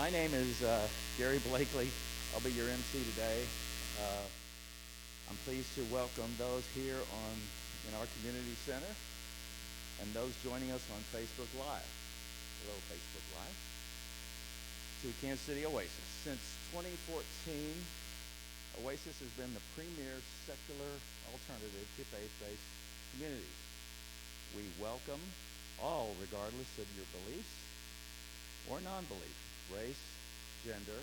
My name is Gary Blakely. I'll be your MC today. Uh, I'm pleased to welcome those here in our community center and those joining us on Facebook Live. Hello, Facebook Live. To Kansas City Oasis. Since 2014, Oasis has been the premier secular alternative to faith-based communities. We welcome all, regardless of your beliefs or non-belief, race, gender,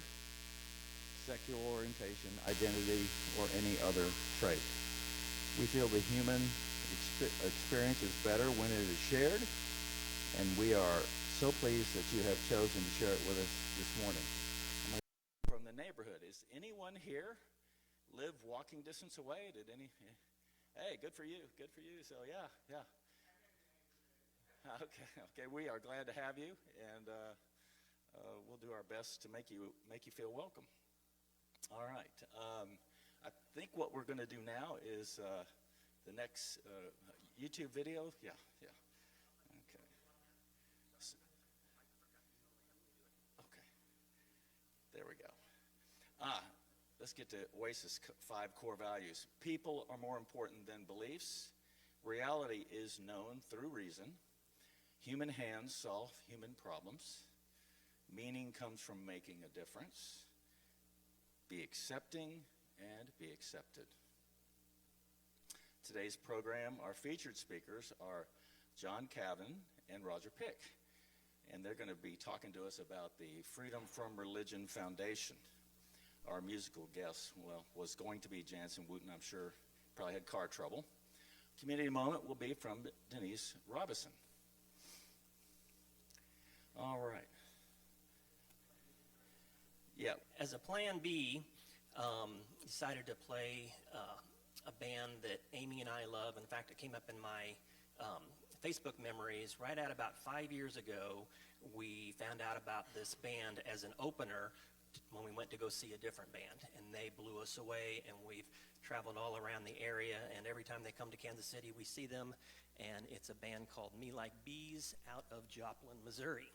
sexual orientation, identity, or any other trait. We feel the human experience is better when it is shared, and we are so pleased that you have chosen to share it with us this morning. From the neighborhood, is anyone here live walking distance away? Hey, good for you, So yeah. Okay, we are glad to have you, and we'll do our best to make you feel welcome. All right, I think what we're going to do now is the next YouTube video. Yeah. Okay. Okay. There we go. Let's get to Oasis 5 core values. People are more important than beliefs. Reality is known through reason. Human hands solve human problems. Meaning comes from making a difference. Be accepting and be accepted. Today's program, our featured speakers are John Cavin and Roger Pick. And they're going to be talking to us about the Freedom from Religion Foundation. Our musical guest, was going to be Jansen Wooten. I'm sure probably had car trouble. Community moment will be from Denise Robison. All right. Yeah. As a plan B, decided to play a band that Amy and I love. In fact, it came up in my Facebook memories right at about 5 years ago. We found out about this band as an opener when we went to go see a different band, and they blew us away, and we've traveled all around the area, and every time they come to Kansas City, we see them, and it's a band called Me Like Bees out of Joplin, Missouri.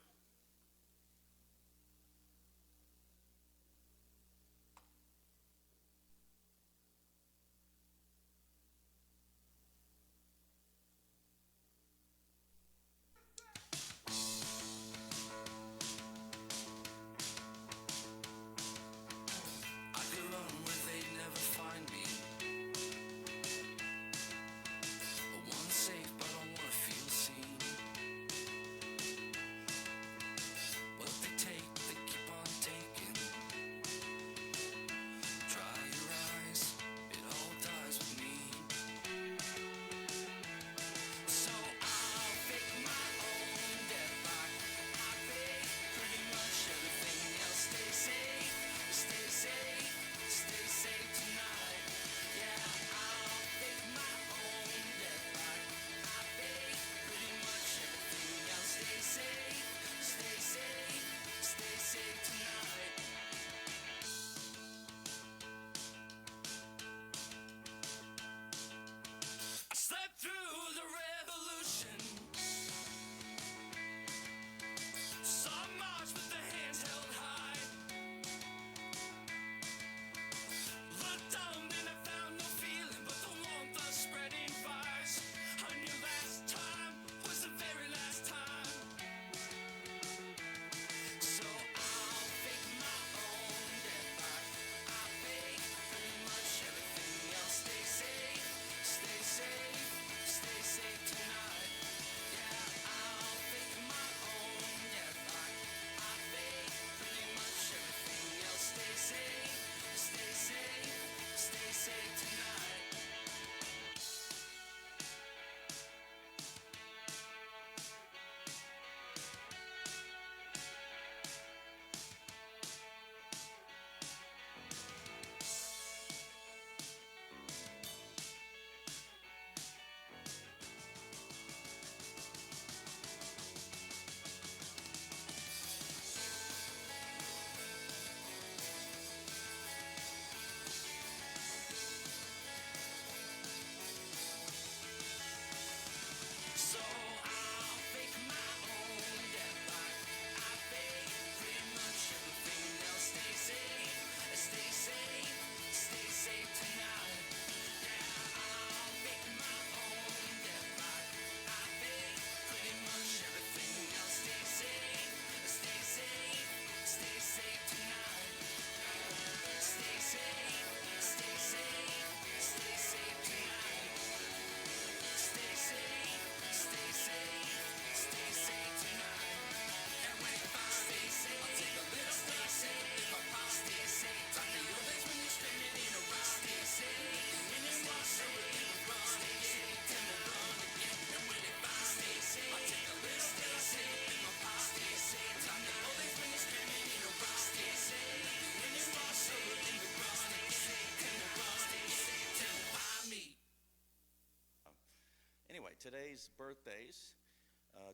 today's birthdays.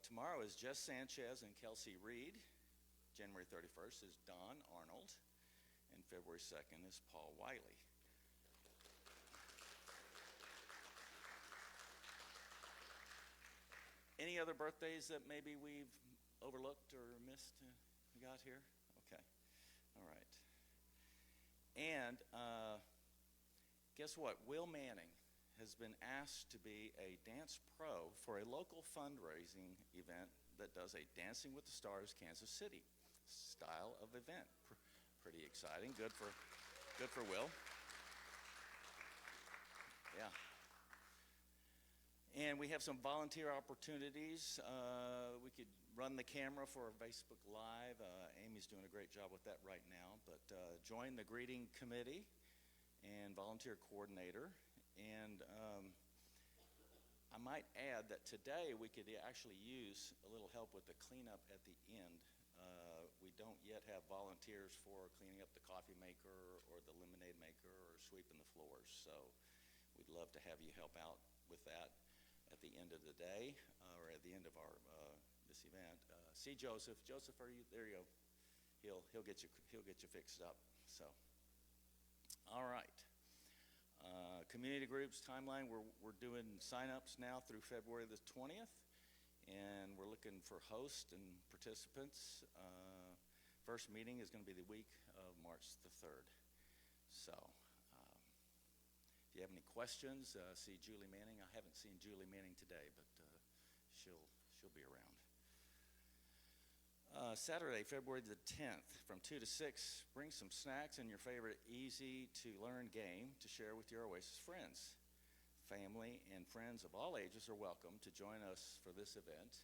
Tomorrow is Jess Sanchez and Kelsey Reed. January 31st is Don Arnold. And February 2nd is Paul Wiley. Any other birthdays that maybe we've overlooked or missed we got here? Okay. All right. And guess what? Will Manning has been asked to be a dance pro for a local fundraising event that does a Dancing with the Stars Kansas City style of event. Pretty exciting. Good for Will. Yeah. And we have some volunteer opportunities. We could run the camera for Facebook Live. Amy's doing a great job with that right now. But join the greeting committee and volunteer coordinator. And I might add that today we could actually use a little help with the cleanup at the end. We don't yet have volunteers for cleaning up the coffee maker or the lemonade maker or sweeping the floors. So we'd love to have you help out with that at the end of the day, or at the end of our this event. See Joseph. Joseph, are you there? You go. He'll get you fixed up. So, all right. Community groups timeline. We're doing sign-ups now through February the 20th, and we're looking for hosts and participants. First meeting is going to be the week of March the 3rd. So. If you have any questions, see Julie Manning. I haven't seen Julie Manning today, but she'll be around. Saturday, February the 10th, from 2 to 6, bring some snacks and your favorite easy-to-learn game to share with your Oasis friends. Family and friends of all ages are welcome to join us for this event.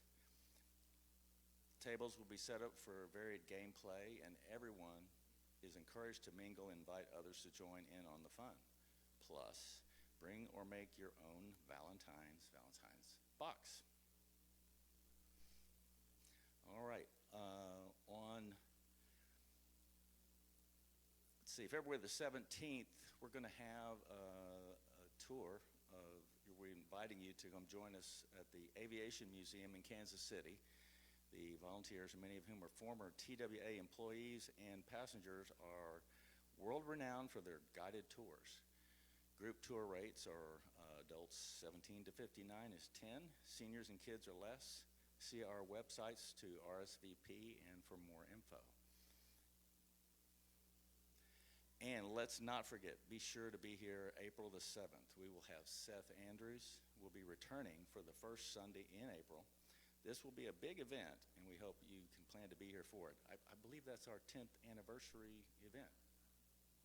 Tables will be set up for varied gameplay, and everyone is encouraged to mingle and invite others to join in on the fun. Plus, bring or make your own Valentine's box. All right. Let's see, February the 17th, we're going to have a tour. We're inviting you to come join us at the Aviation Museum in Kansas City. The volunteers, many of whom are former TWA employees and passengers, are world-renowned for their guided tours. Group tour rates are adults 17 to 59 is 10. Seniors and kids are less. See our websites to RSVP and for more info. And let's not forget, be sure to be here April the 7th. We will have Seth Andrews will be returning for the first Sunday in April. This will be a big event, and we hope you can plan to be here for it. I believe that's our 10th anniversary event.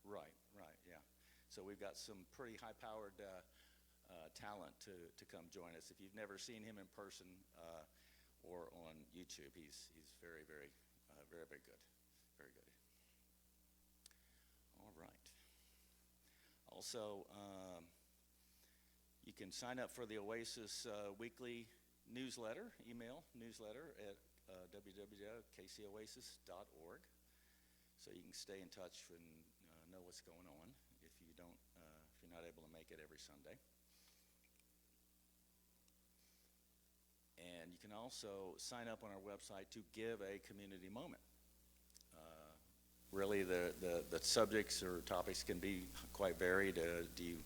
Right, yeah. So we've got some pretty high-powered talent to come join us. If you've never seen him in person or on YouTube, he's very, very, very good. Very good. All right. Also, you can sign up for the Oasis weekly email newsletter at www.kcoasis.org, so you can stay in touch and know what's going on if you're not able to make it every Sunday. And you can also sign up on our website to give a community moment. Really, the subjects or topics can be quite varied. Do you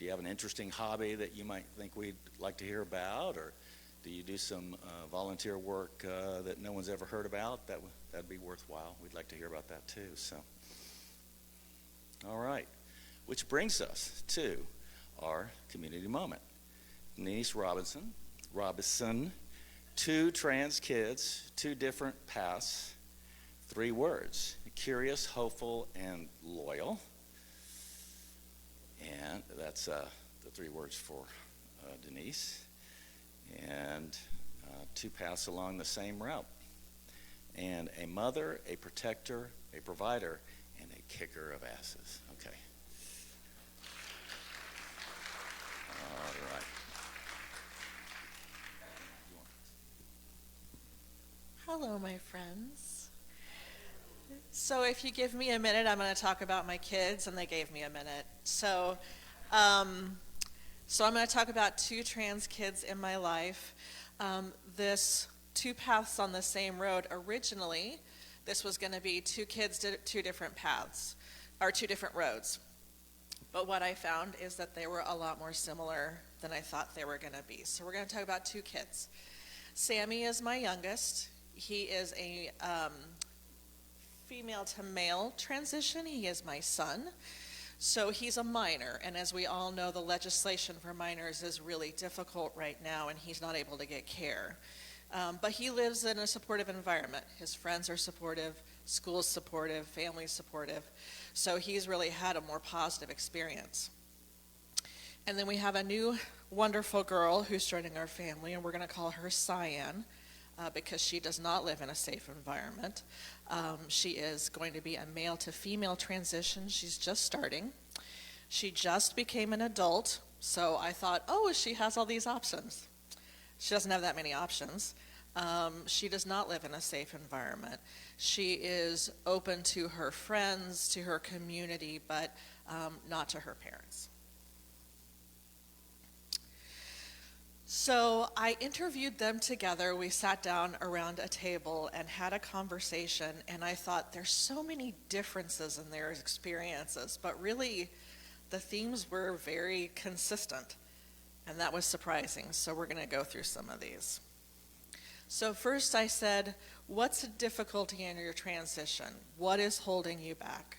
have an interesting hobby that you might think we'd like to hear about, or do you do some volunteer work that no one's ever heard about? That'd be worthwhile. We'd like to hear about that too. So, all right, which brings us to our community moment. Denise Robison, 2 trans kids, 2 different paths, 3 words: curious, hopeful, and loyal. And that's the 3 words for Denise. And 2 paths along the same route. And a mother, a protector, a provider, and a kicker of asses. Okay. All right. Hello, my friends. So if you give me a minute, I'm going to talk about my kids, and they gave me a minute. So So I'm going to talk about two trans kids in my life. This two paths on the same road. Originally, this was going to be two kids did two different paths, or two different roads. But what I found is that they were a lot more similar than I thought they were going to be. So we're going to talk about two kids. Sammy is my youngest. He is a female to male transition. He is my son. So he's a minor, and as we all know, the legislation for minors is really difficult right now, and he's not able to get care. But he lives in a supportive environment. His friends are supportive, school's supportive, family's supportive. So he's really had a more positive experience. And then we have a new wonderful girl who's joining our family, and we're going to call her Cyan, because she does not live in a safe environment. She is going to be a male to female transition. She's just starting. She just became an adult, so I thought, oh, she has all these options. She doesn't have that many options. She does not live in a safe environment. She is open to her friends, to her community, but not to her parents. So I interviewed them together. We sat down around a table and had a conversation, and I thought there's so many differences in their experiences, but really the themes were very consistent, and that was surprising. So we're going to go through some of these. So first I said, what's a difficulty in your transition? What is holding you back?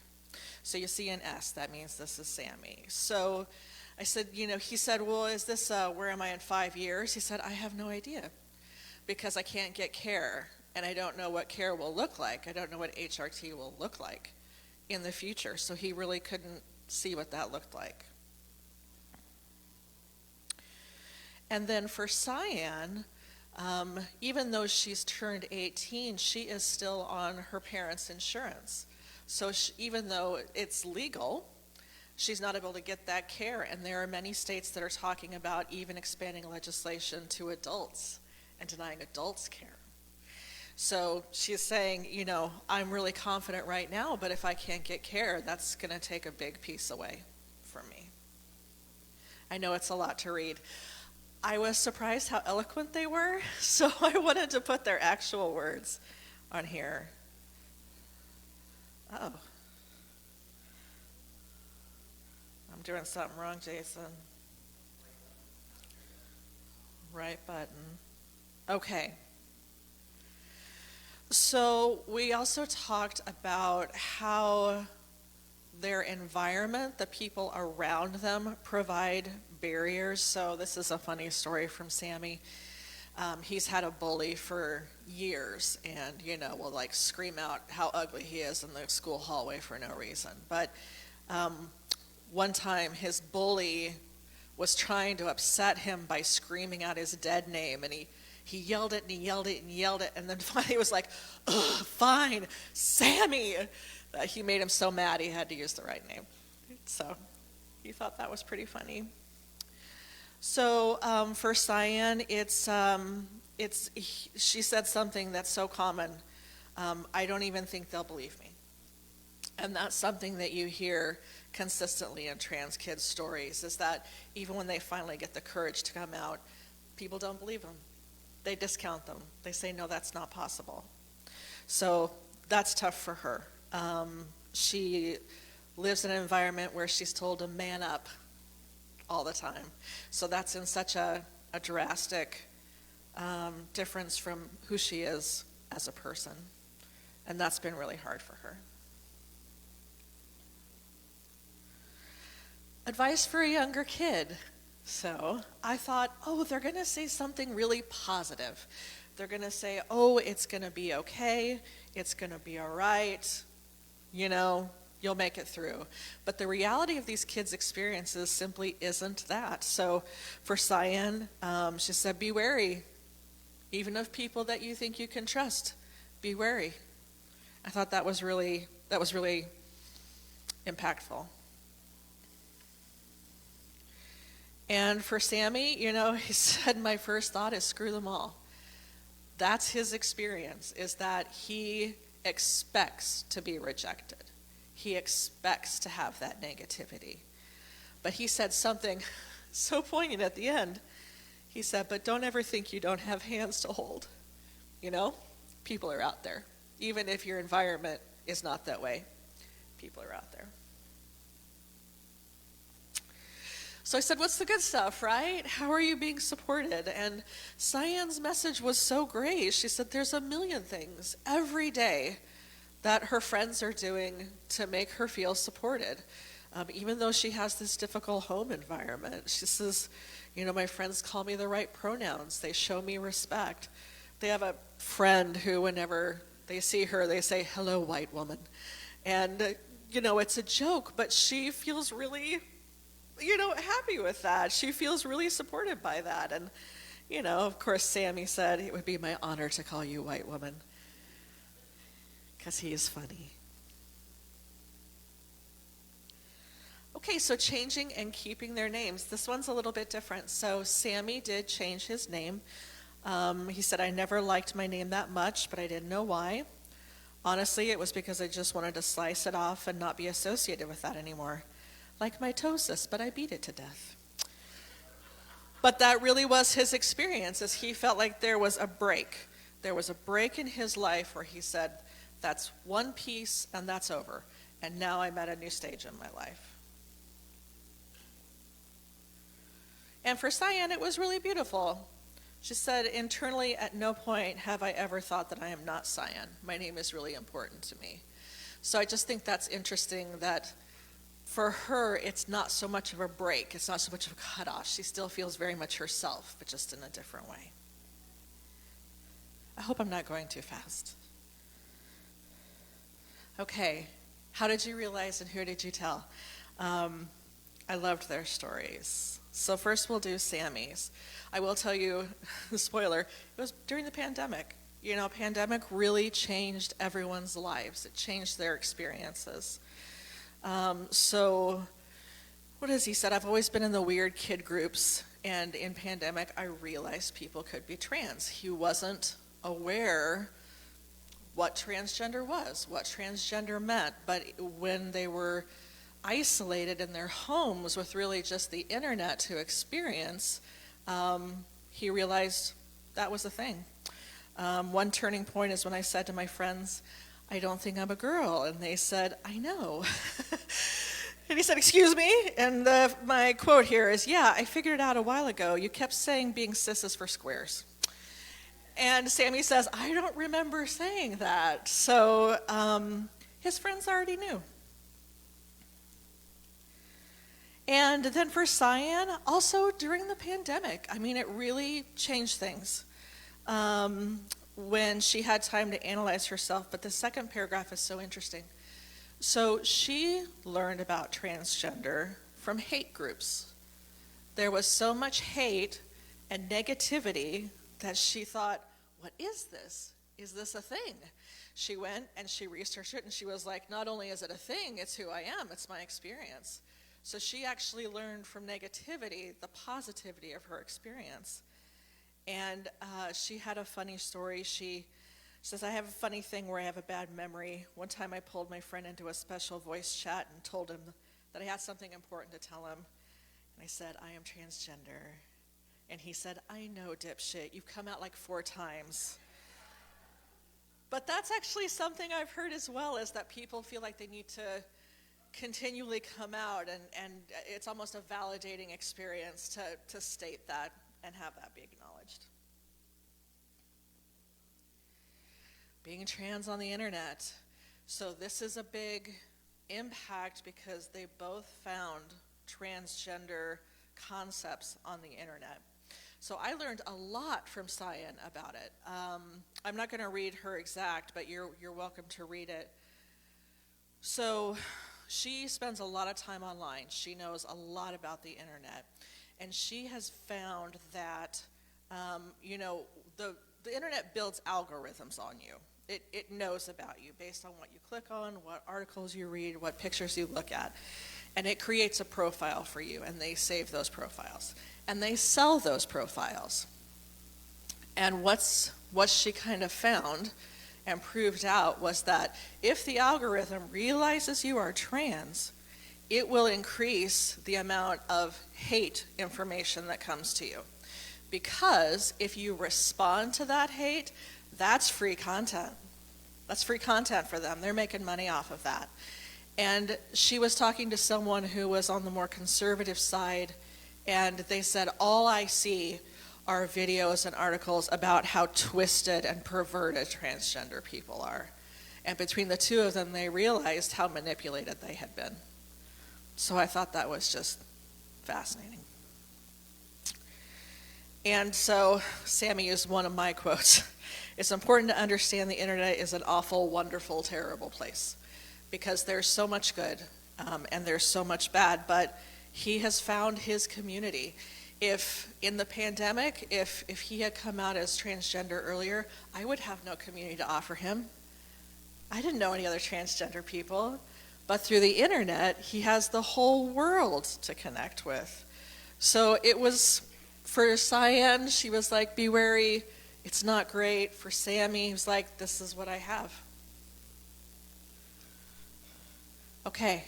So you see an S, that means this is Sammy. So I said, he said, well, is this, where am I in 5 years? He said, I have no idea, because I can't get care, and I don't know what care will look like. I don't know what HRT will look like in the future. So he really couldn't see what that looked like. And then for Cyan, even though she's turned 18, she is still on her parents' insurance. So even though it's legal, she's not able to get that care, and there are many states that are talking about even expanding legislation to adults and denying adults care. So she's saying, I'm really confident right now, but if I can't get care, that's going to take a big piece away from me. I know it's a lot to read. I was surprised how eloquent they were, so I wanted to put their actual words on here. Oh. I'm doing something wrong, Jason. Right button. Okay. So we also talked about how their environment, the people around them, provide barriers. So this is a funny story from Sammy. He's had a bully for years, and will scream out how ugly he is in the school hallway for no reason. But one time his bully was trying to upset him by screaming out his dead name, and he yelled it and he yelled it and yelled it, and then finally he was like, ugh, fine, Sammy. He made him so mad he had to use the right name. So he thought that was pretty funny. So for Cyan, she said something that's so common. I don't even think they'll believe me. And that's something that you hear consistently in trans kids' stories, is that even when they finally get the courage to come out, people don't believe them. They discount them. They say, no, that's not possible. So that's tough for her. She lives in an environment where she's told to man up all the time. So that's in such a drastic difference from who she is as a person. And that's been really hard for her. Advice for a younger kid. So I thought, they're going to say something really positive. They're going to say, it's going to be okay. It's going to be all right. You'll make it through. But the reality of these kids' experiences simply isn't that. So for Cyan, she said, be wary. Even of people that you think you can trust, be wary. I thought that was really impactful. And for Sammy, he said, my first thought is screw them all. That's his experience, is that he expects to be rejected. He expects to have that negativity. But he said something so poignant at the end. He said, but don't ever think you don't have hands to hold. You know, people are out there. Even if your environment is not that way, people are out there. So I said, what's the good stuff, right? How are you being supported? And Cyanne's message was so great. She said there's a million things every day that her friends are doing to make her feel supported. Even though she has this difficult home environment. She says, you know, my friends call me the right pronouns. They show me respect. They have a friend who, whenever they see her, they say, hello, white woman. And, you know, it's a joke, but she feels really, you know, happy with that. She feels really supported by that. And, you know, of course, Sammy said, it would be my honor to call you white woman. Because he is funny. Okay, so changing and keeping their names. This one's a little bit different. So Sammy did change his name. He said, I never liked my name that much, but I didn't know why. Honestly, it was because I just wanted to slice it off and not be associated with that anymore. Like mitosis, but I beat it to death. But that really was his experience, as he felt like there was a break. There was a break in his life where he said, that's one piece and that's over. And now I'm at a new stage in my life. And for Cyanne, it was really beautiful. She said, internally, at no point have I ever thought that I am not Cyanne. My name is really important to me. So I just think that's interesting that for her, it's not so much of a break. It's not so much of a cutoff. She still feels very much herself, but just in a different way. I hope I'm not going too fast. Okay, how did you realize and who did you tell? I loved their stories. So first we'll do Sammy's. I will tell you, spoiler, it was during the pandemic. You know, pandemic really changed everyone's lives. It changed their experiences. So what has he said? I've always been in the weird kid groups, and in pandemic I realized people could be trans. He wasn't aware what transgender was, what transgender meant, but when they were isolated in their homes with really just the internet to experience, he realized that was a thing. One turning point is when I said to my friends, I don't think I'm a girl, and they said, I know. And he said, excuse me? And my quote here is, yeah, I figured it out a while ago. You kept saying being cis is for squares. And Sammy says, I don't remember saying that. So his friends already knew. And then for Cyanne, also during the pandemic, I mean, it really changed things when she had time to analyze herself. But the second paragraph is so interesting. So she learned about transgender from hate groups. There was so much hate and negativity that she thought, what is this? Is this a thing? She went and she researched it, and she was like, not only is it a thing, it's who I am, it's my experience. So she actually learned from negativity the positivity of her experience. And she had a funny story. She says, I have a funny thing where I have a bad memory. One time I pulled my friend into a special voice chat and told him that I had something important to tell him. And I said, I am transgender. And he said, I know, dipshit, you've come out like 4 times. But that's actually something I've heard as well, is that people feel like they need to continually come out, and it's almost a validating experience to state that and have that be acknowledged. Being trans on the internet. So this is a big impact because they both found transgender concepts on the internet. So I learned a lot from Cyanne about it. I'm not going to read her exact, but you're welcome to read it. So she spends a lot of time online. She knows a lot about the internet. And she has found that, the internet builds algorithms on you. It knows about you based on what you click on, what articles you read, what pictures you look at. And it creates a profile for you, and they save those profiles. And they sell those profiles. And what she kind of found and proved out was that if the algorithm realizes you are trans, it will increase the amount of hate information that comes to you. Because if you respond to that hate, that's free content. That's free content for them. They're making money off of that. And she was talking to someone who was on the more conservative side, and they said, all I see are videos and articles about how twisted and perverted transgender people are. And between the two of them, they realized how manipulated they had been. So I thought that was just fascinating. And so Sammy used one of my quotes. It's important to understand the internet is an awful, wonderful, terrible place, because there's so much good and there's so much bad, but he has found his community. If in the pandemic, if he had come out as transgender earlier, I would have no community to offer him. I didn't know any other transgender people, but through the internet, he has the whole world to connect with. So it was, for Cyan, she was like, be wary, it's not great. For Sammy, he was like, this is what I have. Okay.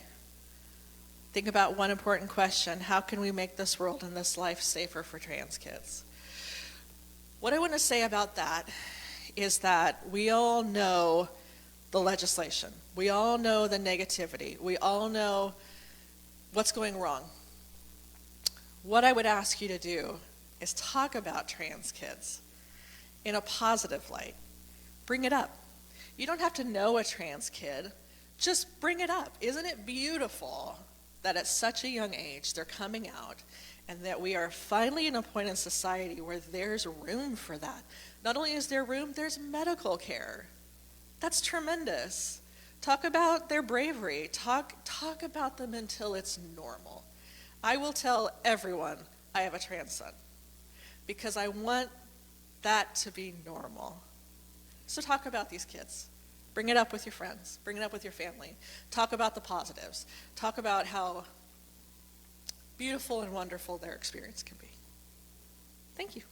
Think about one important question. How can we make this world and this life safer for trans kids? What I want to say about that is that we all know the legislation. We all know the negativity. We all know what's going wrong. What I would ask you to do is talk about trans kids in a positive light. Bring it up. You don't have to know a trans kid. Just bring it up. Isn't it beautiful that at such a young age they're coming out, and that we are finally in a point in society where there's room for that? Not only is there room, there's medical care. That's tremendous. Talk about their bravery. Talk about them until it's normal. I will tell everyone I have a trans son, because I want that to be normal. So talk about these kids. Bring it up with your friends. Bring it up with your family. Talk about the positives. Talk about how beautiful and wonderful their experience can be. Thank you.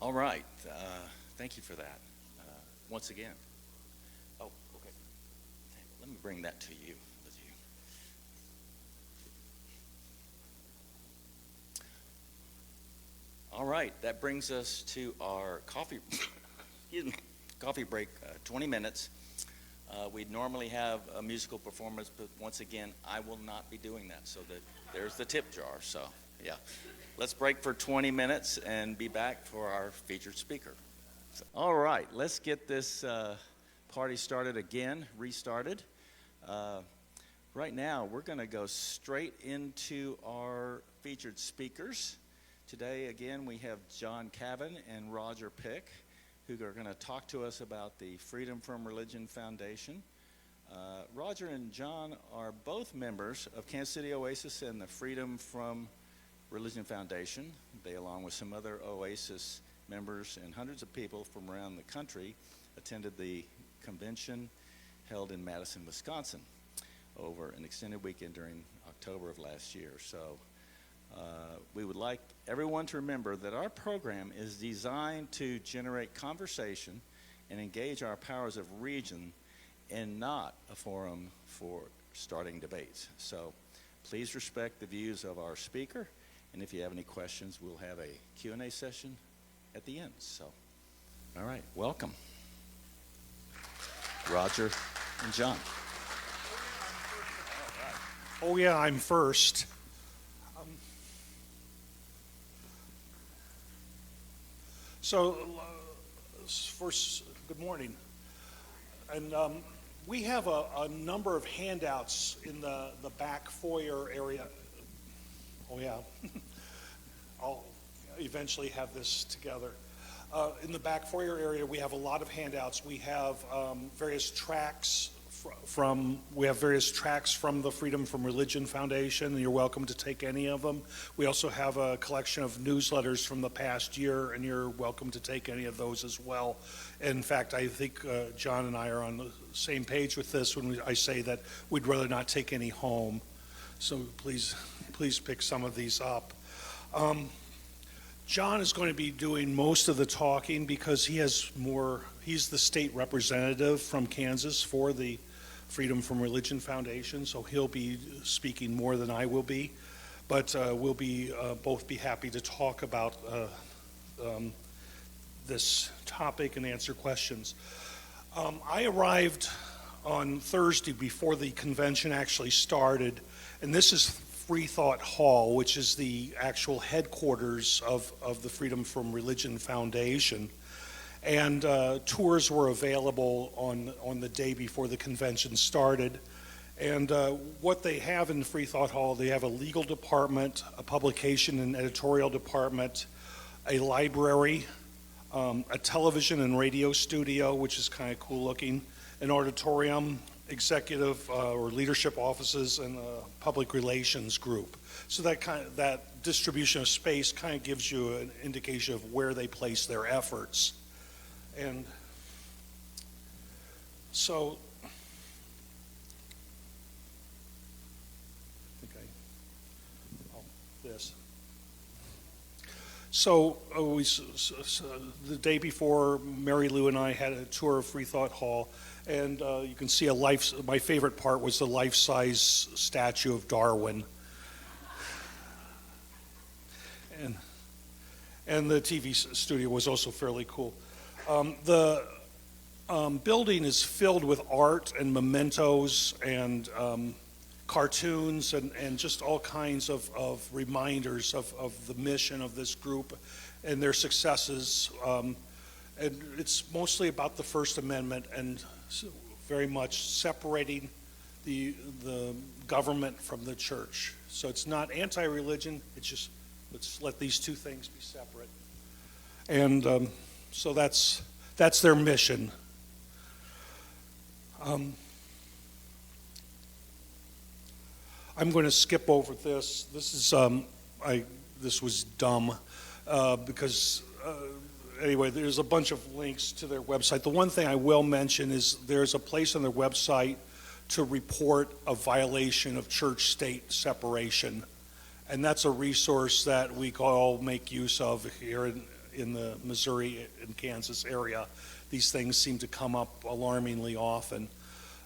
All right. Thank you for that. Once again. Oh, okay. Let me bring that to you. All right, that brings us to our coffee break, 20 minutes. We'd normally have a musical performance, but once again, I will not be doing that. So there's the tip jar. So, yeah. Let's break for 20 minutes and be back for our featured speaker. All right, let's get this party started again, restarted. Right now, we're going to go straight into our featured speakers. Today, again, we have John Cavin and Roger Pick, who are going to talk to us about the Freedom from Religion Foundation. Roger and John are both members of KC Oasis and the Freedom from Religion Foundation. They, along with some other Oasis members and hundreds of people from around the country, attended the convention held in Madison, Wisconsin over an extended weekend during October of last year. So we would like everyone to remember that our program is designed to generate conversation and engage our powers of reason, and not a forum for starting debates. So please respect the views of our speaker, and if you have any questions, we'll have a Q&A session at the end. So, all right, welcome, Roger and John. Oh yeah, I'm first. Good morning. And we have a number of handouts in the back foyer area. Oh yeah, I'll eventually have this together. In the back foyer area, we have a lot of handouts. We have various tracts from the Freedom from Religion Foundation, and you're welcome to take any of them. We also have a collection of newsletters from the past year, and you're welcome to take any of those as well. In fact, I think John and I are on the same page with this when I say that we'd rather not take any home. So please pick some of these up. John is going to be doing most of the talking because he's the state representative from Kansas for the Freedom from Religion Foundation, so he'll be speaking more than I will be. But we'll both be happy to talk about this topic and answer questions. I arrived on Thursday before the convention actually started, and this is Free Thought Hall, which is the actual headquarters of the Freedom from Religion Foundation. And tours were available on the day before the convention started. And what they have in Free Thought Hall, they have a legal department, a publication and editorial department, a library, a television and radio studio, which is kind of cool looking, an auditorium, executive or leadership offices, and a public relations group. So that distribution of space kind of gives you an indication of where they place their efforts. And so this. So the day before, Mary Lou and I had a tour of Free Thought Hall, and you can see my favorite part was the life-size statue of Darwin. And the TV studio was also fairly cool. The building is filled with art and mementos and cartoons and just all kinds of reminders of the mission of this group and their successes. And it's mostly about the First Amendment and very much separating the government from the church. So it's not anti-religion, it's just let's let these two things be separate. And so that's their mission. I'm going to skip over this. This was dumb because anyway, there's a bunch of links to their website. The one thing I will mention is there's a place on their website to report a violation of church-state separation, and that's a resource that we all make use of here in the Missouri and Kansas area. These things seem to come up alarmingly often.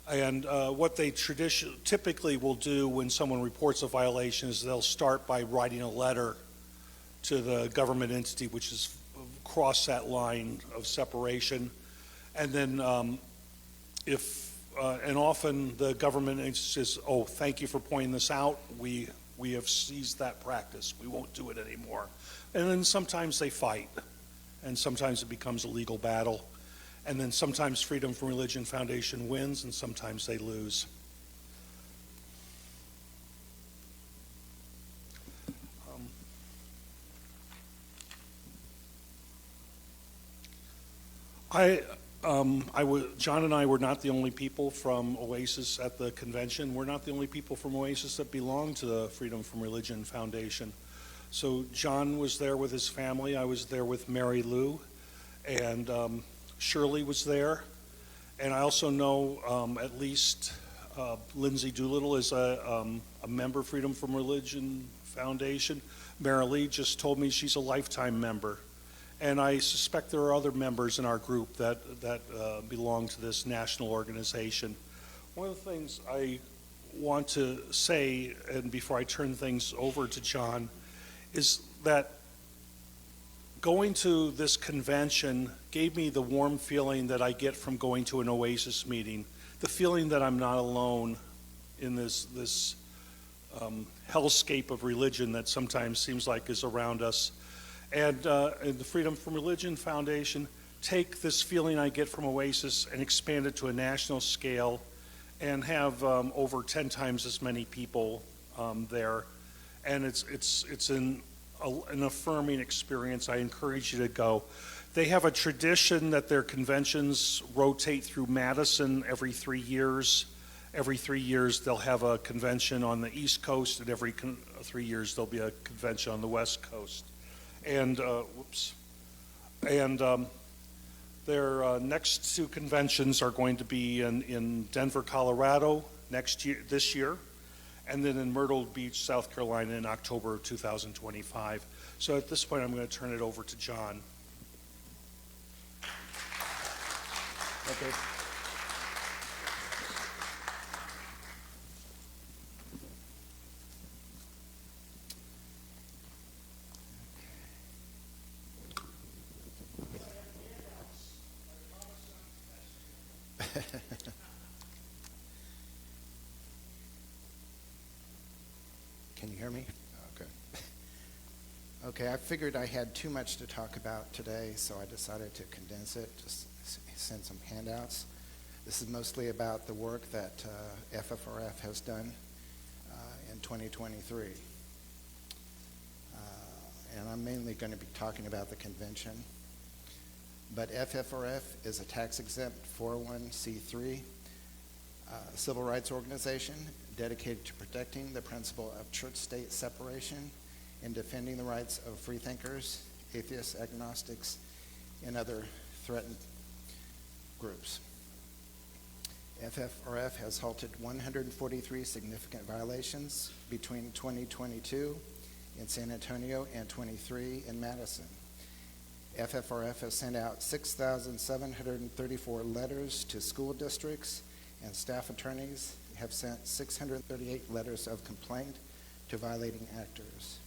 And what they typically will do when someone reports a violation is they'll start by writing a letter to the government entity, which is across that line of separation. And then and often the government entity says, oh, thank you for pointing this out. We have seized that practice. We won't do it anymore. And then sometimes they fight, and sometimes it becomes a legal battle. And then sometimes Freedom from Religion Foundation wins, and sometimes they lose. John and I were not the only people from Oasis at the convention. We're not the only people from Oasis that belong to the Freedom from Religion Foundation. So John was there with his family. I was there with Mary Lou, and Shirley was there. And I also know at least Lindsay Doolittle is a member of Freedom from Religion Foundation. Mary Lee just told me she's a lifetime member. And I suspect there are other members in our group that belong to this national organization. One of the things I want to say, and before I turn things over to John, is that going to this convention gave me the warm feeling that I get from going to an Oasis meeting, the feeling that I'm not alone in this hellscape of religion that sometimes seems like is around us. And the Freedom from Religion Foundation take this feeling I get from Oasis and expand it to a national scale and have over 10 times as many people there. And it's an affirming experience. I encourage you to go. They have a tradition that their conventions rotate through Madison every 3 years. Every 3 years they'll have a convention on the East Coast, and every 3 years there'll be a convention on the West Coast. And their next two conventions are going to be in Denver, Colorado this year, and then in Myrtle Beach, South Carolina in October 2025. So at this point, I'm going to turn it over to John. Okay. Can you hear me? Okay. Okay, I figured I had too much to talk about today, so I decided to condense it, just send some handouts. This is mostly about the work that FFRF has done in 2023. And I'm mainly going to be talking about the convention. But FFRF is a tax-exempt 401c3 civil rights organization dedicated to protecting the principle of church-state separation and defending the rights of freethinkers, atheists, agnostics, and other threatened groups. FFRF has halted 143 significant violations between 2022 in San Antonio and 23 in Madison. FFRF has sent out 6,734 letters to school districts, and staff attorneys have sent 638 letters of complaint to violating actors.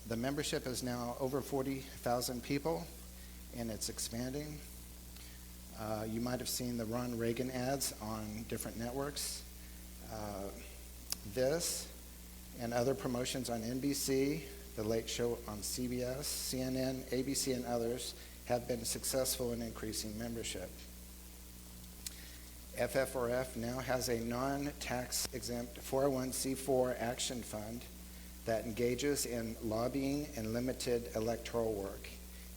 The membership is now over 40,000 people, and it's expanding. You might have seen the Ron Reagan ads on different networks. This and other promotions on NBC, The Late Show on CBS, CNN, ABC, and others have been successful in increasing membership. FFRF now has a non-tax exempt 401c4 action fund that engages in lobbying and limited electoral work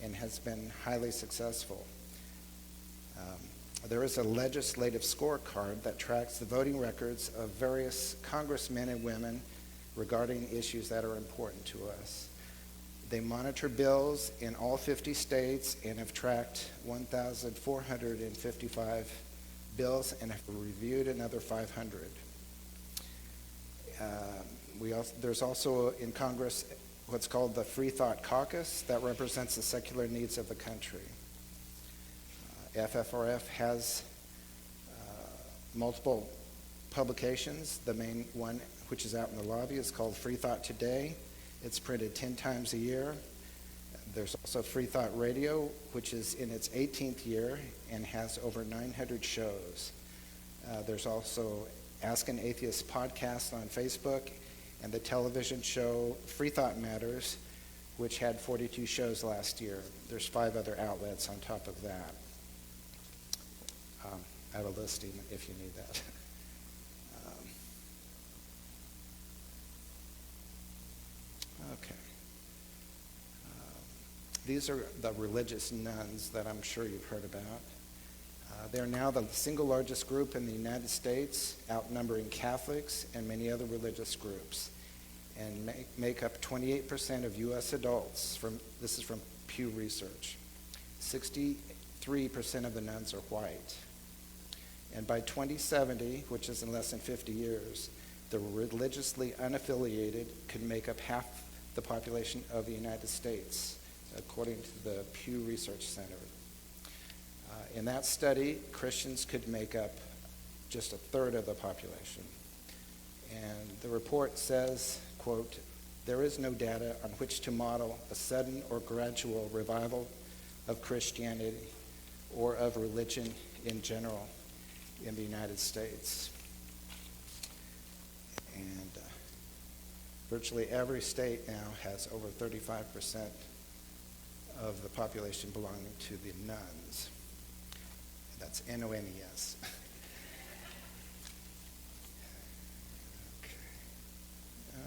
and has been highly successful. There is a legislative scorecard that tracks the voting records of various congressmen and women regarding issues that are important to us. They monitor bills in all 50 states and have tracked 1,455 bills and have reviewed another 500. There's also in Congress what's called the Free Thought Caucus that represents the secular needs of the country. FFRF has multiple publications. The main one, which is out in the lobby, is called Free Thought Today. It's printed 10 times a year. There's also Free Thought Radio, which is in its 18th year and has over 900 shows. There's also Ask an Atheist podcast on Facebook, and the television show Free Thought Matters, which had 42 shows last year. There's 5 other outlets on top of that. I have a listing if you need that. Okay. These are the religious nuns that I'm sure you've heard about. They're now the single largest group in the United States, outnumbering Catholics and many other religious groups, and make up 28% of U.S. adults. This is from Pew Research. 63% of the nuns are white. And by 2070, which is in less than 50 years, the religiously unaffiliated could make up half the population of the United States, according to the Pew Research Center. In that study, Christians could make up just a third of the population. And the report says, quote, "There is no data on which to model a sudden or gradual revival of Christianity or of religion in general in the United States." And virtually every state now has over 35% of the population belonging to the nuns. That's N-O-N-E-S.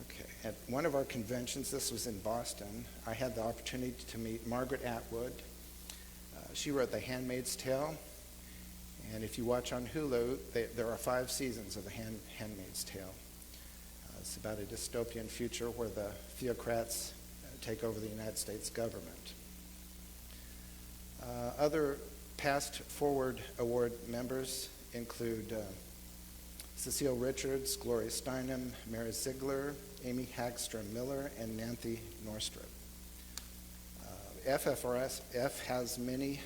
Okay. At one of our conventions, this was in Boston, I had the opportunity to meet Margaret Atwood. She wrote The Handmaid's Tale. And if you watch on Hulu, there are 5 seasons of The Handmaid's Tale. It's about a dystopian future where the theocrats take over the United States government. Other past Forward Award members include Cecile Richards, Gloria Steinem, Mary Ziegler, Amy Hagstrom Miller, and Nancy Norstrup. FFRF has many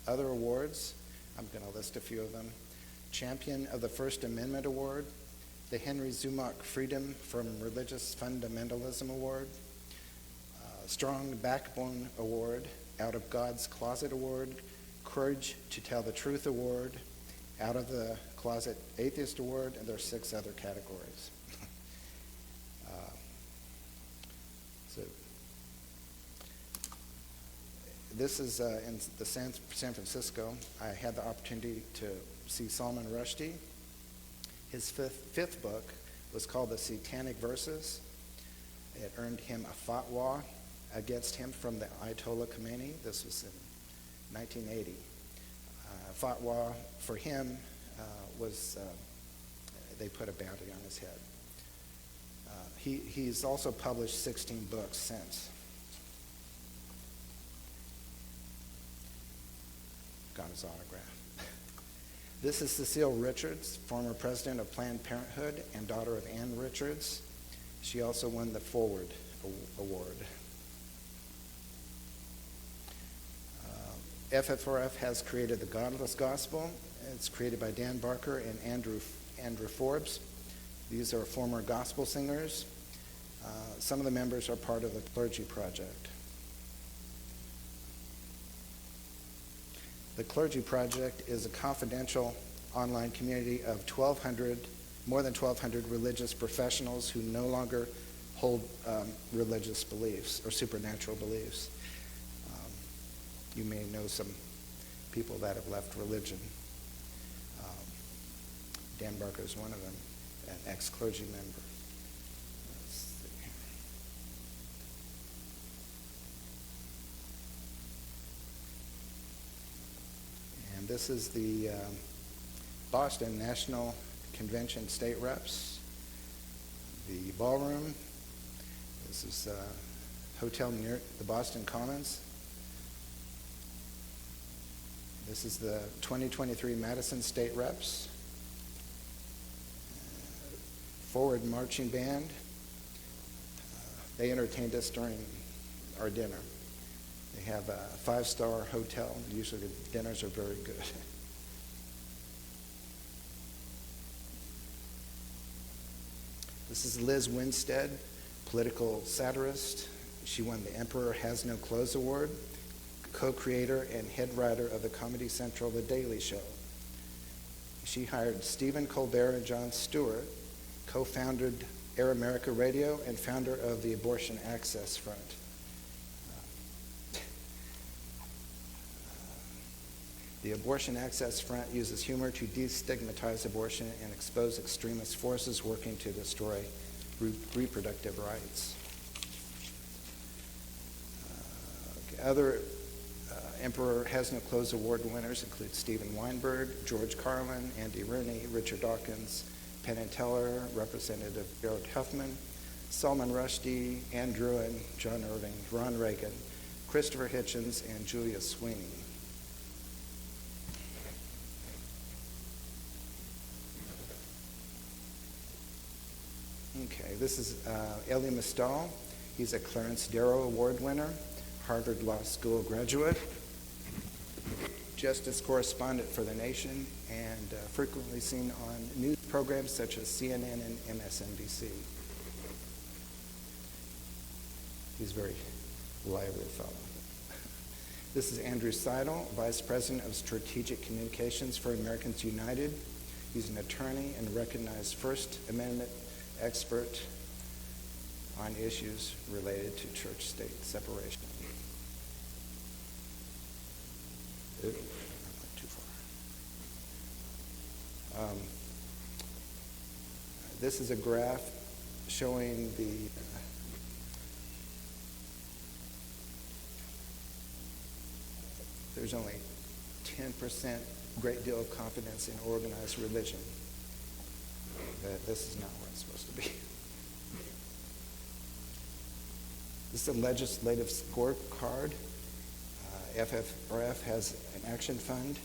other awards. I'm going to list a few of them. Champion of the First Amendment Award, the Henry Zumach Freedom from Religious Fundamentalism Award, Strong Backbone Award, Out of God's Closet Award, Courage to Tell the Truth Award, Out of the Closet Atheist Award, and there are 6 other categories. So this is in the San Francisco. I had the opportunity to see Salman Rushdie. His fifth book was called The Satanic Verses. It earned him a fatwa against him from the Ayatollah Khomeini. This was in 1980. Fatwa for him was they put a bounty on his head. He's also published 16 books since. Got his autograph. This is Cecile Richards, former president of Planned Parenthood and daughter of Ann Richards. She also won the Forward Award. FFRF has created the Godless Gospel. It's created by Dan Barker and Andrew Forbes. These are former gospel singers. Some of the members are part of the Clergy Project. The Clergy Project is a confidential online community of more than 1,200 religious professionals who no longer hold religious beliefs or supernatural beliefs. You may know some people that have left religion. Dan Barker is one of them, an ex-clergy member. Let's see here. And this is the Boston National Convention state reps. The ballroom. This is a hotel near the Boston Commons. This is the 2023 Madison State Reps. Forward Marching Band. They entertained us during our dinner. They have a 5-star hotel. Usually the dinners are very good. This is Liz Winstead, political satirist. She won the Emperor Has No Clothes Award, co-creator and head writer of the Comedy Central The Daily Show. She hired Stephen Colbert and Jon Stewart, co-founded Air America Radio and founder of the Abortion Access Front. The Abortion Access Front uses humor to destigmatize abortion and expose extremist forces working to destroy reproductive rights. Other Emperor Has No Clothes Award winners include Stephen Weinberg, George Carlin, Andy Rooney, Richard Dawkins, Penn and Teller, Representative Jared Huffman, Salman Rushdie, Ann Druin, John Irving, Ron Reagan, Christopher Hitchens, and Julia Sweeney. Okay, this is Elie Mystal. He's a Clarence Darrow Award winner, Harvard Law School graduate, justice correspondent for The Nation, and frequently seen on news programs such as CNN and MSNBC. He's a very lively fellow. This is Andrew Seidel, Vice President of Strategic Communications for Americans United. He's an attorney and recognized First Amendment expert on issues related to church-state separation. Ooh, not too far. This is a graph showing the there's only 10% great deal of confidence in organized religion. This is not where it's supposed to be. This is a legislative scorecard. FFRF has an action fund.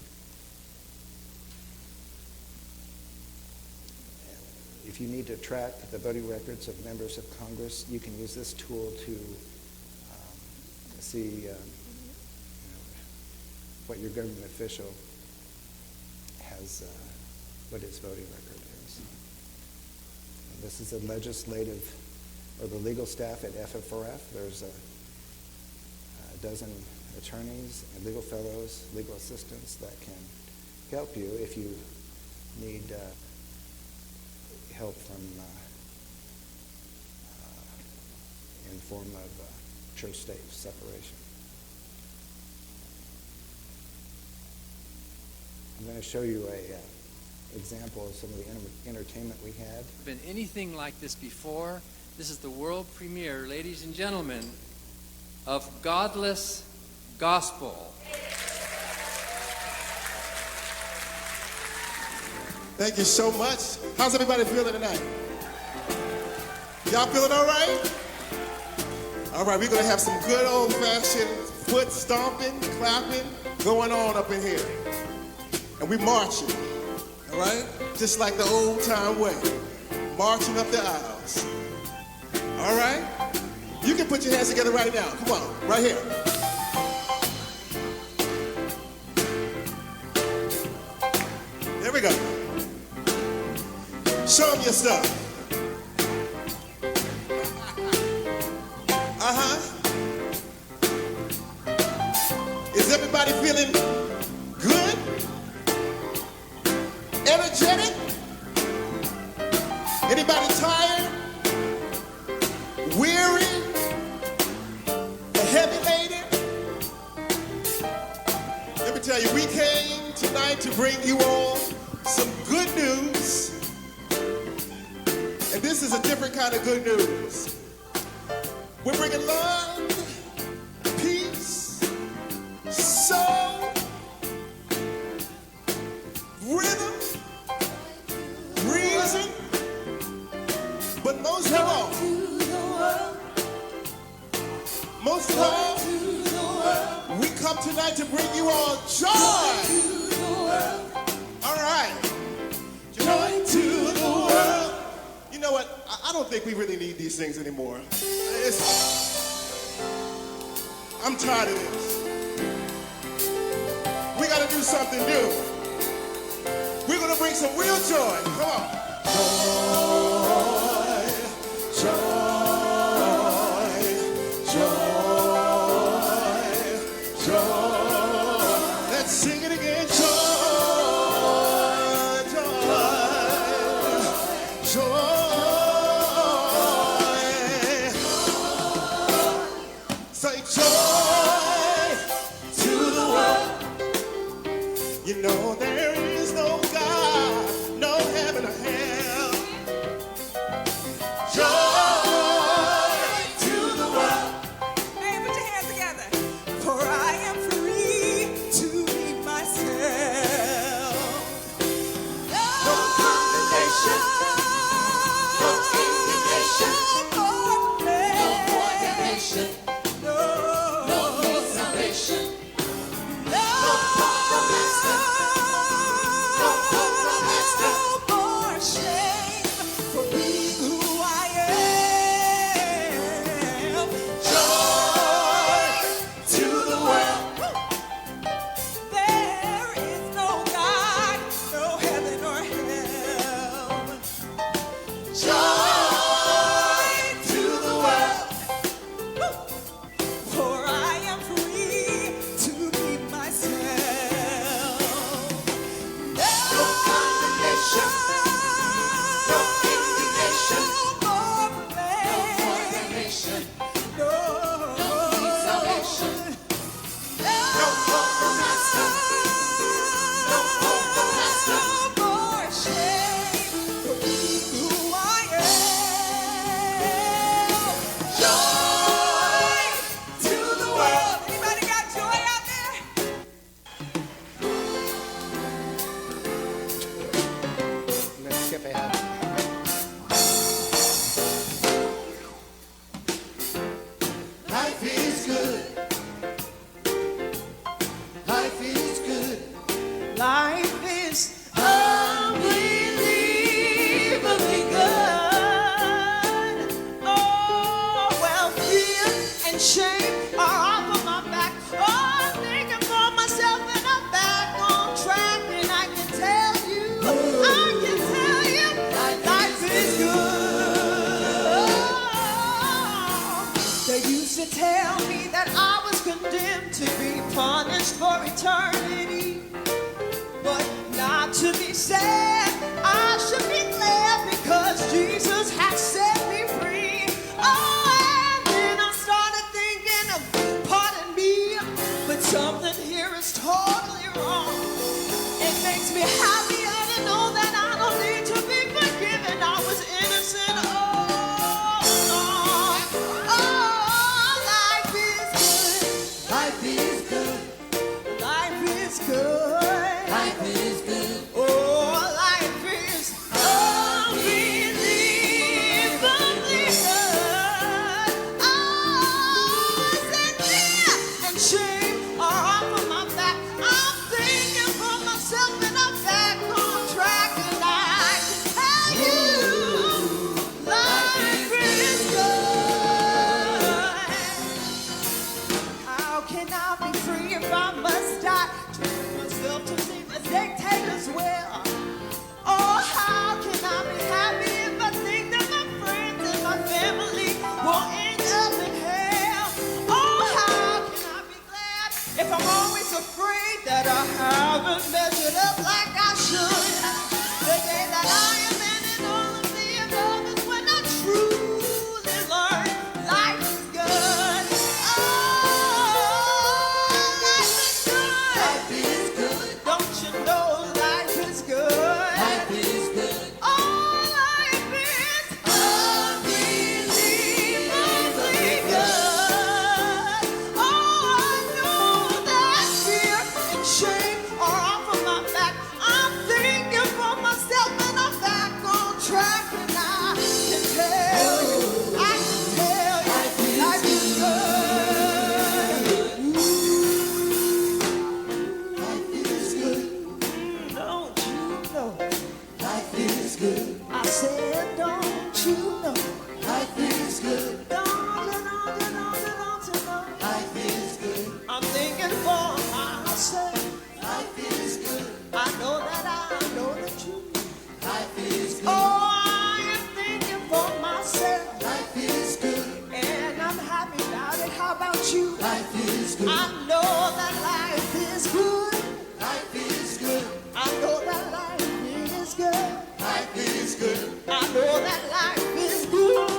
if you need to track the voting records of members of Congress, you can use this tool to see what your government official has, what his voting record is. And this is the legislative or the legal staff at FFRF. There's a dozen attorneys and legal fellows, legal assistants that can help you if you need help from in the form of church-state separation. I'm going to show you a example of some of the entertainment we had. Been anything like this before. This is the world premiere, ladies and gentlemen, of Godless Gospel. Thank you so much. How's everybody feeling tonight? Y'all feeling all right? All right, we're going to have some good old-fashioned foot stomping, clapping going on up in here. And we marching, all right? Just like the old-time way, marching up the aisles. All right? You can put your hands together right now. Come on, right here. There we go. Show them your stuff. Is everybody feeling good? Energetic? Anybody tired? Weary? Heavy laden? Let me tell you, we came tonight to bring you all some good news. And this is a different kind of good news. We're bringing love, peace, soul, rhythm, reason, but most of all, we come tonight to bring you all joy. All right, joy to the world. You know what? I don't think we really need these things anymore. I'm tired of this. We got to do something new. We're going to bring some real joy. Come on. Joy, joy, joy, joy. Let's sing it again. Joy, joy, joy. Say joy to the world. You know there is no God, no heaven or hell. Joy to the world. Hey, put your hands together. For I am free. and shame are off of my back. Oh, I'm thinking for myself and I'm back on track. And I can tell you, life is good. They used to tell me that I was condemned to be punished for eternity. But not to be sad, I should be glad because Jesus has set me free. Oh, and then I started thinking, pardon me, but something here is totally wrong. It makes me happier to know that I don't need to be forgiven. I was innocent all along. Oh, life is good. Life is good. Life is good. Life is good. Oh, life is unbelievably good. Oh, sin, fear, and shame are off of my back. I'm thinking for myself and I'm back on track. And I can tell you, life is good. How can I be free if I must die? Turn myself to see the dictator's will. Oh, how can I be happy if I think that my friends and my family will end up in hell? Oh, how can I be glad if I'm always afraid that I haven't measured up like I should? The day that I abandon all of the above is when I truly learn life is good. Oh, life is good. Life is good. Don't you know life is good? Life is good. Oh, life is unbelievably good. Oh, I know that fear and shame are off of my back. I'm thinking for myself and I'm back on track. And I can tell you, life is good. Life is good. Don't you know? Life is good. I said, don't you know? Life is good. Don't you know? Life is good. I'm thinking for myself. Life is good. I know that you. Life is good. Oh, I am thinking for myself. Life is good. And I'm happy about it. How about you? Life is good. I know that life is good. Life is good. I know that life is good. Life is good. I know that life is good.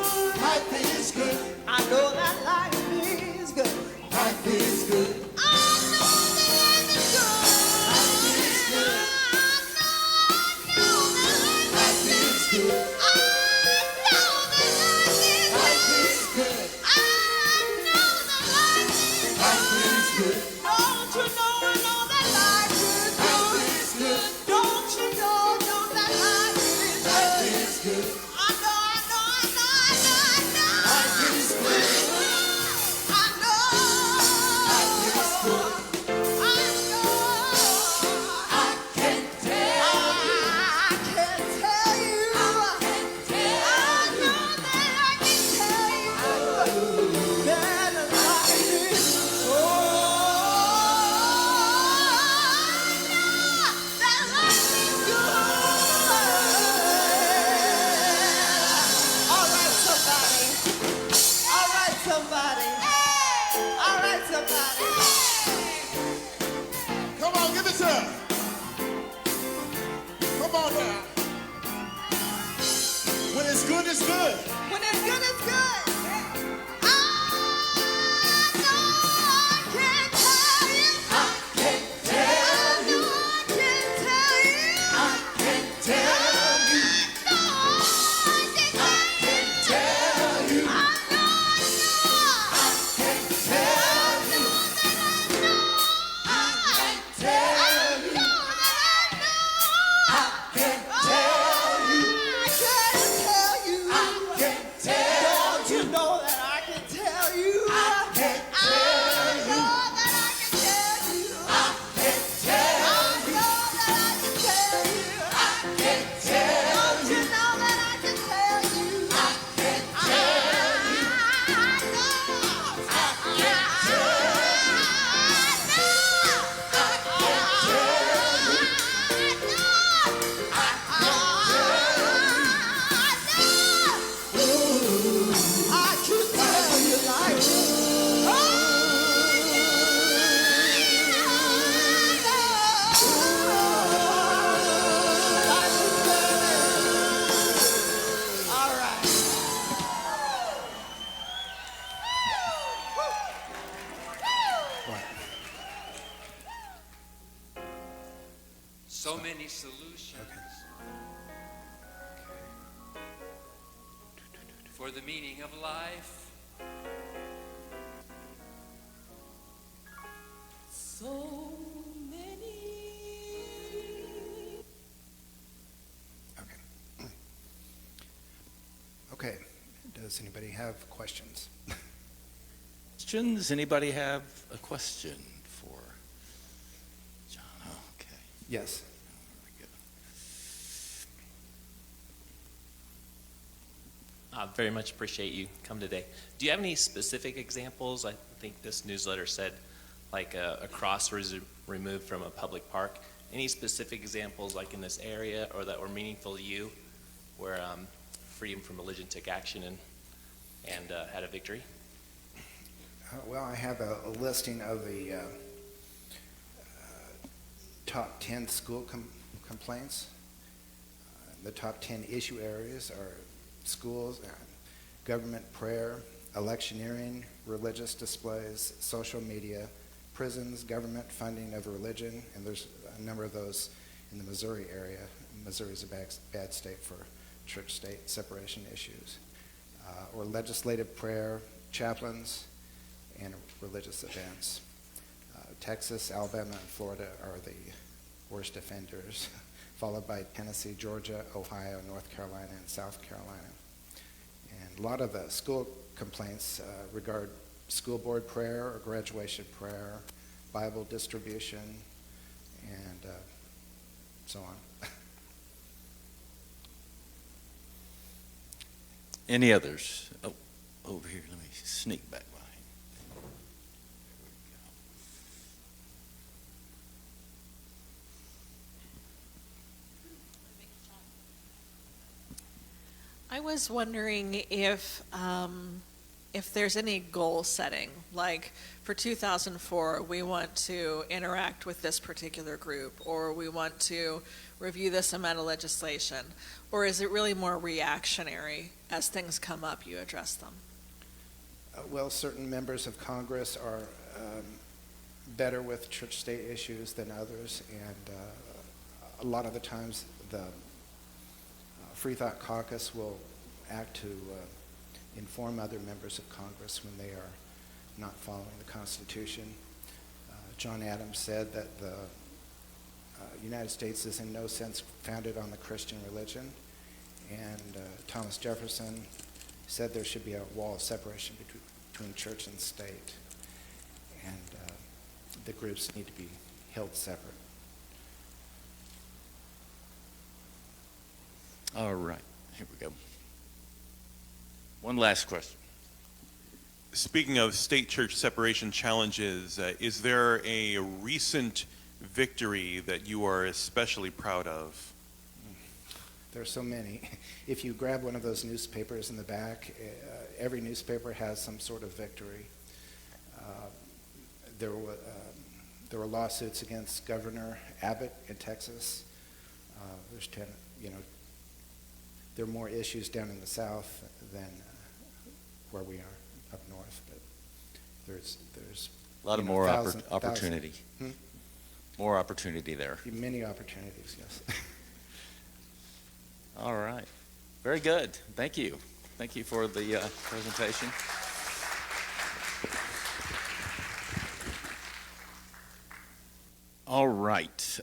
Life is good. I know that life is good. Life is good. I know that life is good. Life is good. I know that life is good. I know that life is good. I know that life is good. Don't you know I know that life is good? Don't you know that life is good? I know. Life is good. I know. Life is good. I know. I can tell you. I can tell you. I know that I can tell you that life is good. That life is good. All right, somebody. All right, somebody. All right, somebody. Come on, give it to her. Come on now. When it's good, it's good. When it's good, it's good. I know I can tell you. I can tell you. I can tell you. I can tell you. I know I can tell you. I know. I can tell you. I can tell you. I know that I know. I can tell you. I can tell you. I can tell you. many solutions for the meaning of life. So many. Okay. Okay. Does anybody have questions? Questions? Anybody have a question for John? Oh, okay. Yes. There we go. I very much appreciate you coming today. Do you have any specific examples? I think this newsletter said like a cross was removed from a public park. Any specific examples like in this area or that were meaningful to you where freedom from religion took action and had a victory? Well, I have a listing of the top 10 school complaints. The top 10 issue areas are schools, government prayer, electioneering, religious displays, social media, prisons, government funding of religion, and there's a number of those in the Missouri area. Missouri's a bad state for church-state separation issues. Or legislative prayer, chaplains, and religious events. Texas, Alabama, and Florida are the worst offenders, followed by Tennessee, Georgia, Ohio, North Carolina, and South Carolina. And a lot of the school complaints regard school board prayer or graduation prayer, Bible distribution, and so on. Any others? Oh, over here. Let me sneak back behind. I was wondering if there's any goal setting, like for 2004, we want to interact with this particular group, or we want to review this amount of legislation, or is it really more reactionary? As things come up, you address them? Well, certain members of Congress are better with church-state issues than others, and a lot of the times the Free Thought Caucus will act to inform other members of Congress when they are not following the Constitution. John Adams said that the United States is in no sense founded on the Christian religion, and Thomas Jefferson said there should be a wall of separation between church and state, and the groups need to be held separate. All right. Here we go. One last question. Speaking of state church separation challenges, is there a recent victory that you are especially proud of? There are so many. If you grab one of those newspapers in the back, every newspaper has some sort of victory. There were lawsuits against Governor Abbott in Texas. There's 10, there are more issues down in the South than where we are up north, but there's A lot of more opportunity. More opportunity there. Many opportunities, yes. All right. Very good. Thank you. Thank you for the presentation. All right.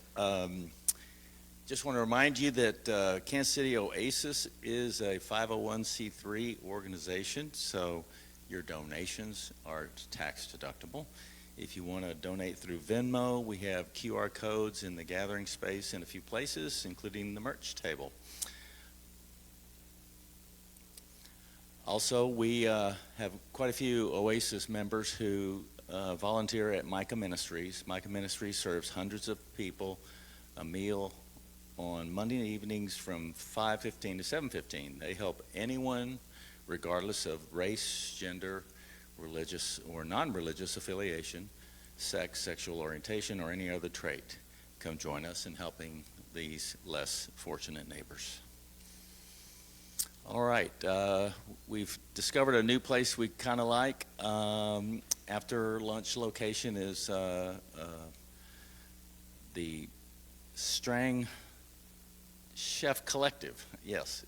Just want to remind you that Kansas City Oasis is a 501c3 organization, so your donations are tax deductible. If you want to donate through Venmo, we have QR codes in the gathering space in a few places, including the merch table. Also, we have quite a few Oasis members who volunteer at Micah Ministries. Micah Ministries serves hundreds of people a meal on Monday evenings from 5:15 to 7:15. They help anyone, regardless of race, gender, religious or non-religious affiliation, sex, sexual orientation, or any other trait. Come join us in helping these less fortunate neighbors. All right, we've discovered a new place we kind of like. After lunch location is the Strang Chef Collective, yes,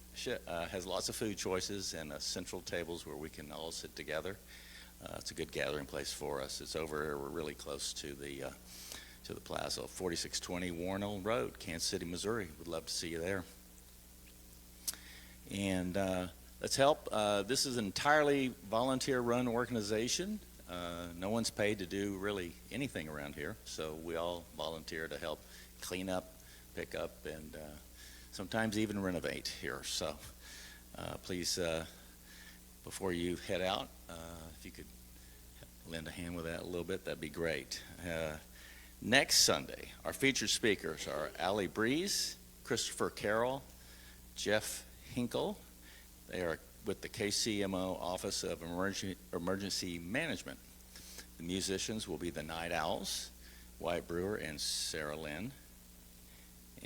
has lots of food choices and central tables where we can all sit together. It's a good gathering place for us. It's over here. We're really close to the plaza, 4620 Warnell Road, Kansas City, Missouri. We'd love to see you there. And let's help. This is an entirely volunteer-run organization. No one's paid to do really anything around here, so we all volunteer to help clean up, pick up, and sometimes even renovate here. So please, before you head out, if you could lend a hand with that a little bit, that'd be great. Next Sunday, our featured speakers are Allie Breeze, Christopher Carroll, Jeff Hinkle. They are with the KCMO Office of Emergency Management. The musicians will be the Night Owls, Wyatt Brewer and Sarah Lynn.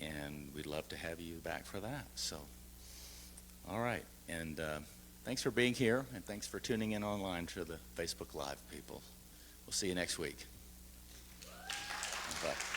And we'd love to have you back for that. So, all right. And thanks for being here, and thanks for tuning in online to the Facebook Live people. We'll see you next week. Bye.